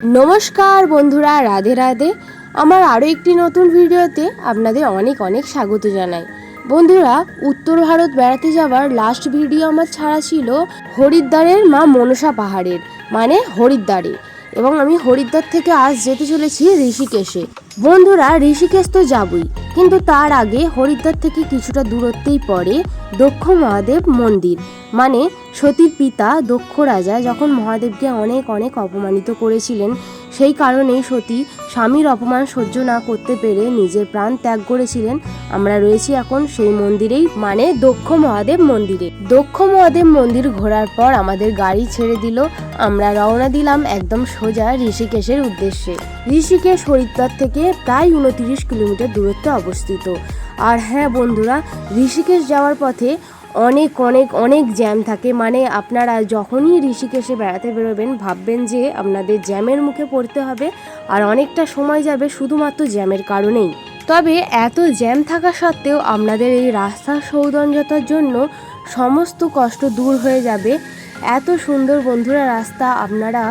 নমস্কার বন্ধুরা, রাধে রাধে। আমার আরও একটি নতুন ভিডিওতে আপনাদের অনেক অনেক স্বাগত জানাই। বন্ধুরা, উত্তর ভারত বেড়াতে যাওয়ার লাস্ট ভিডিও আমার ছাড়া ছিল হরিদ্বারের মা মনসা পাহাড়ের, মানে হরিদ্বারে। এবং আমি হরিদ্বার থেকে আজ যেতে চলেছি ঋষিকেশে। বন্ধুরা, ঋষিকেশ তো যাবই, কিন্তু তার আগে হরিদ্বার থেকে কিছুটা দূরত্বেই পড়ে দক্ষ মহাদেব মন্দির। মানে সতীর পিতা দক্ষ রাজা যখন মহাদেবকে অনেক অনেক অপমানিত করেছিলেন, সেই কারণেই সতী স্বামীর অপমান সহ্য না করতে পেরে নিজের প্রাণ ত্যাগ করেছিলেন। আমরা রয়েছি এখন সেই মন্দিরেই, মানে দক্ষ মহাদেব মন্দিরে। দক্ষ মহাদেব মন্দির ঘোরার পর আমাদের গাড়ি ছেড়ে দিল। আমরা রওনা দিলাম একদম সোজা ঋষিকেশের উদ্দেশ্যে। ঋষিকেশ হরিদ্বার থেকে প্রায় 29 কিলোমিটার দূরত্বে অবস্থিত। আর হ্যাঁ বন্ধুরা, ঋষিকেশ যাওয়ার পথে অনেক অনেক অনেক জ্যাম থাকে। মানে আপনারা যখনই ঋষিকেশে বেড়াতে বেরোবেন ভাববেন যে আপনাদের জ্যামের মুখে পড়তে হবে, আর অনেকটা সময় যাবে শুধুমাত্র জ্যামের কারণেই। তবে এত জ্যাম থাকা সত্ত্বেও আপনাদের এই রাস্তার সৌন্দর্যতার জন্য সমস্ত কষ্ট দূর হয়ে যাবে। এত সুন্দর বন্ধুরা রাস্তা, আপনারা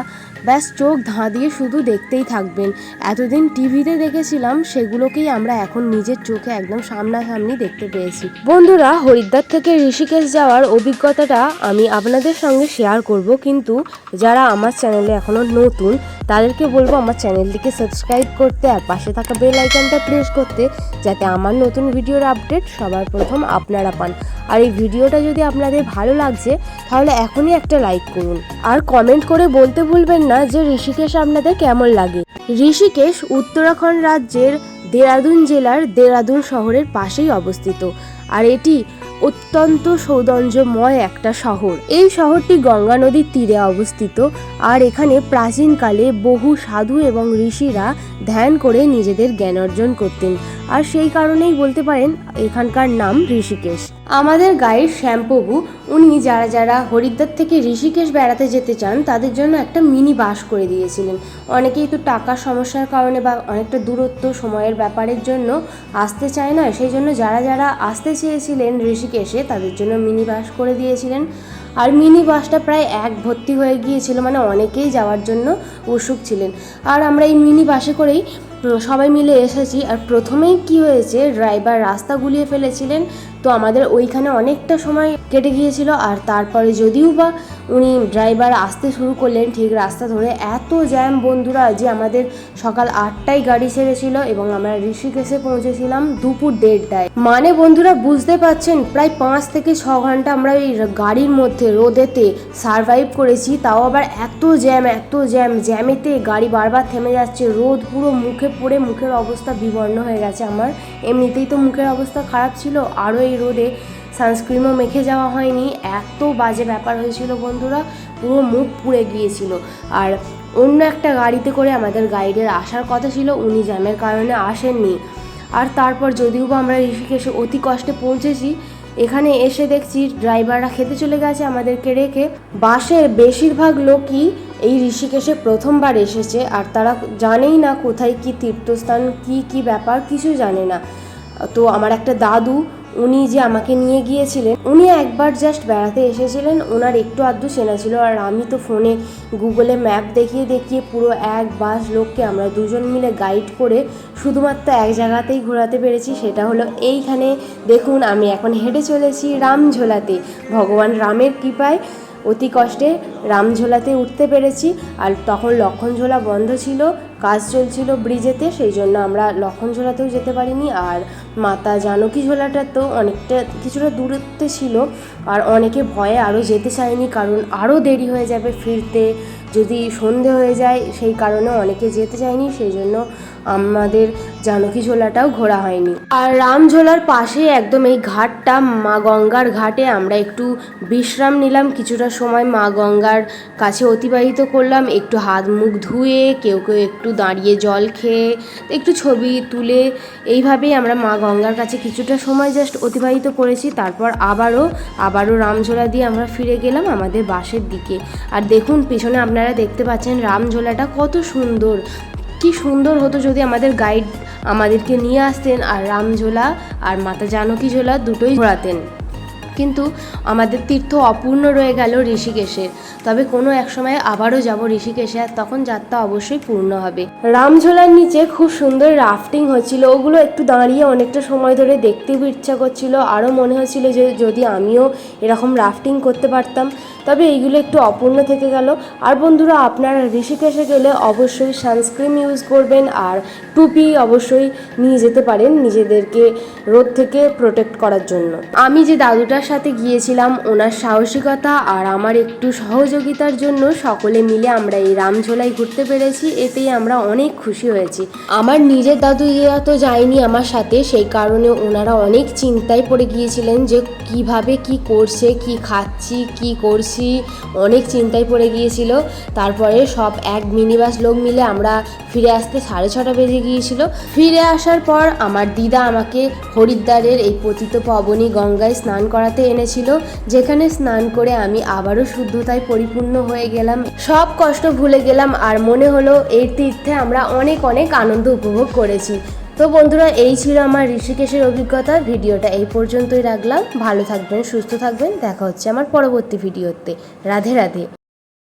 ব্যাস চোখ ধাঁধিয়ে শুধু দেখতেই থাকবেন। এতদিন টিভিতে দেখেছিলাম, সেগুলোকেই আমরা এখন নিজের চোখে একদম সামনাসামনি দেখতে পেয়েছি। বন্ধুরা, হরিদ্বার থেকে ঋষিকেশ যাওয়ার অভিজ্ঞতাটা আমি আপনাদের সঙ্গে শেয়ার করব, কিন্তু যারা আমার চ্যানেলে এখনও নতুন তাদেরকে বলবো আমার চ্যানেলটিকে সাবস্ক্রাইব করতে আর পাশে থাকা বেল আইকনটা প্রেস করতে, যাতে আমার নতুন ভিডিওর আপডেট সবার প্রথম আপনারা পান। আর এই ভিডিওটা যদি আপনাদের ভালো লাগছে তাহলে এখনই একটা লাইক করুন, আর কমেন্ট করে বলতে ভুলবেন না যে ঋষিকেশ আপনাদের কেমন লাগে। ঋষিকেশ উত্তরাখণ্ড রাজ্যের দেরাদুন জেলার দেরাদুন শহরের পাশেই অবস্থিত, আর এটি অত্যন্ত সৌন্দর্যময় একটা শহর। এই শহরটি গঙ্গা নদীর তীরে অবস্থিত, আর এখানে প্রাচীনকালে বহু সাধু এবং ঋষিরা ধ্যান করে নিজেদের জ্ঞান অর্জন করতেন, আর সেই কারণেই বলতে পারেন এখানকার নাম ঋষিকেশ। আমাদের গাইড শ্যামপ্রভু, উনি যারা যারা হরিদ্বার থেকে ঋষিকেশ বেড়াতে যেতে চান তাদের জন্য একটা মিনি বাস করে দিয়েছিলেন। অনেকেই তো টাকার সমস্যার কারণে বা অনেকটা দূরত্ব সময়ের ব্যাপারের জন্য আসতে চায় না, সেই জন্য যারা যারা আসতে চেয়েছিলেন ঋষিকেশে তাদের জন্য মিনি বাস করে দিয়েছিলেন। আর মিনি বাসটা প্রায় এক ভর্তি হয়ে গিয়েছিল, মানে অনেকেই যাওয়ার জন্য উৎসুক ছিলেন। আর আমরা এই মিনি বাসে করেই সবাই মিলে এসেছি। আর প্রথমেই কি হয়েছে, ড্রাইভার রাস্তা গুলিয়ে ফেলেছিলেন, তো আমাদের ওইখানে অনেকটা সময় কেটে গিয়েছিল। আর তারপরে যদিও বা উনি ড্রাইভার আসতে শুরু করলেন ঠিক রাস্তা ধরে, এত জ্যাম বন্ধুরা যে আমাদের সকাল 8টায় গাড়ি ছেড়েছিল এবং আমরা ঋষিকেশে পৌঁছেছিলাম দুপুর 1:30টায়। মানে বন্ধুরা বুঝতে পারছেন, প্রায় 5 থেকে 6 ঘন্টা আমরা এই গাড়ির মধ্যে রোদেতে সারভাইভ করেছি। তাও আবার এত জ্যামেতে গাড়ি বারবার থেমে যাচ্ছে, রোদ পুরো মুখে পড়ে মুখের অবস্থা বিবর্ণ হয়ে গেছে আমার। এমনিতেই তো মুখের অবস্থা খারাপ ছিল, আরও এই রোদে সানস্ক্রিনও মেখে যাওয়া হয়নি। এত বাজে ব্যাপার হয়েছিল বন্ধুরা, পুরো মুখ পুড়ে গিয়েছিল। আর অন্য একটা গাড়িতে করে আমাদের গাইডের আসার কথা ছিল, উনি জ্যামের কারণে আসেননি। আর তারপর যদিও বা আমরা ঋষিকেশে অতি কষ্টে পৌঁছেছি, এখানে এসে দেখছি ড্রাইভাররা খেতে চলে গেছে আমাদেরকে রেখে। বাসের বেশিরভাগ লোকই এই ঋষিকেশে প্রথমবার এসেছে, আর তারা জানেই না কোথায় কি তীর্থস্থান, কি ব্যাপার কিছু জানে না। তো আমার একটা দাদু, উনি যে আমাকে নিয়ে গিয়েছিলেন, উনি একবার জাস্ট বেড়াতে এসেছিলেন, ওনার একটু আধটু চেনা ছিল। আর আমি তো ফোনে গুগলে ম্যাপ দেখিয়ে পুরো এক বাস লোককে আমরা দুজন মিলে গাইড করে শুধুমাত্র এক জায়গাতেই ঘোরাতে পেরেছি, সেটা হলো এইখানে। দেখুন, আমি এখন হেঁটে চলেছি রামঝোলাতে। ভগবান রামের কৃপায় অতি কষ্টে রামঝোলাতে উঠতে পেরেছি। আর তখন লক্ষণঝোলা বন্ধ ছিল, কাজ চলছিল ব্রিজেতে, সেই জন্য আমরা লক্ষণঝোলাতেও যেতে পারিনি। আর মাতা জানকী ঝোলাটা তো অনেকটা কিছুটা দূরত্বে ছিল, আর অনেকে ভয়ে আরও যেতে চায়নি, কারণ আরও দেরি হয়ে যাবে ফিরতে, যদি সন্ধে হয়ে যায়, সেই কারণে অনেকে যেতে চায়নি। সেই জন্য আমাদের জানকী ঝোলাটাও ঘোরা হয়নি। আর রামঝোলার পাশে একদম এই ঘাটটা, মা গঙ্গার ঘাটে আমরা একটু বিশ্রাম নিলাম, কিছুটা সময় মা গঙ্গার কাছে অতিবাহিত করলাম, একটু হাত মুখ ধুয়ে, কেউ কেউ একটু দাঁড়িয়ে জল খেয়ে, একটু ছবি তুলে, এইভাবেই আমরা মা গঙ্গার কাছে কিছুটা সময় জাস্ট অতিবাহিত করেছি। তারপর আবারও রামঝোলা দিয়ে আমরা ফিরে গেলাম আমাদের বাসের দিকে। আর দেখুন পেছনে আপনারা দেখতে পাচ্ছেন রামঝোলাটা কত সুন্দর। কি সুন্দর হতো যদি আমাদের গাইড আমাদেরকে নিয়ে আসতেন আর রামঝোলা আর মাতা জানকী ঝোলা দুটোই ঘোরাতেন। কিন্তু আমাদের তীর্থ অপূর্ণ রয়ে গেল ঋষিকেশের। তবে কোনো এক সময় আবারও যাব ঋষিকেশে, আর তখন যাত্রা অবশ্যই পূর্ণ হবে। রামঝোলার নিচে খুব সুন্দর রাফটিং হচ্ছিল, ওগুলো একটু দাঁড়িয়ে অনেকটা সময় ধরে দেখতেও ইচ্ছা করছিল, আরও মনে হচ্ছিল যে যদি আমিও এরকম রাফটিং করতে পারতাম। তবে এইগুলো একটু অপূর্ণ থেকে গেল। আর বন্ধুরা, আপনারা ঋষিকেশে গেলে অবশ্যই সানস্ক্রিন ইউজ করবেন, আর টুপি অবশ্যই নিয়ে যেতে পারেন নিজেদেরকে রোদ থেকে প্রোটেক্ট করার জন্য। আমি যে দাদুটার সাথে গিয়েছিলাম, ওনার সাহসিকতা আর আমার একটু সহযোগিতার জন্য সকলে মিলে আমরা এই রামঝোলায় ঘুরতে পেরেছি, এতেই আমরা অনেক খুশি হয়েছি। আমার নিজের দাদুরা তো যায়নি আমার সাথে, সেই কারণে ওনারা অনেক চিন্তায় পড়ে গিয়েছিলেন যে কিভাবে কি করছে, কি খাচ্ছি, কি করছি, অনেক চিন্তায় পড়ে গিয়েছিল। তারপরে সব এক মিনিবাস লোক মিলে আমরা ফিরে আসতে 6:30 বেজে গিয়েছিল। ফিরে আসার পর আমার দিদা আমাকে হরিদ্বারের এই পতিত পাবনী গঙ্গায় স্নান করাতে এনেছিল, যেখানে স্নান করে আমি আবারও শুদ্ধতায় পরিপূর্ণ হয়ে গেলাম, সব কষ্ট ভুলে গেলাম, আর মনে হলো এই তীর্থে আমরা অনেক অনেক আনন্দ উপভোগ করেছি। তো বন্ধুরা, এই ছিল আমার ঋষিকেশের অভিজ্ঞতা। ভিডিওটা এই পর্যন্তই রাখলাম। ভালো থাকবেন, সুস্থ থাকবেন, দেখা হচ্ছে আমার পরবর্তী ভিডিওতে। রাধে রাধে।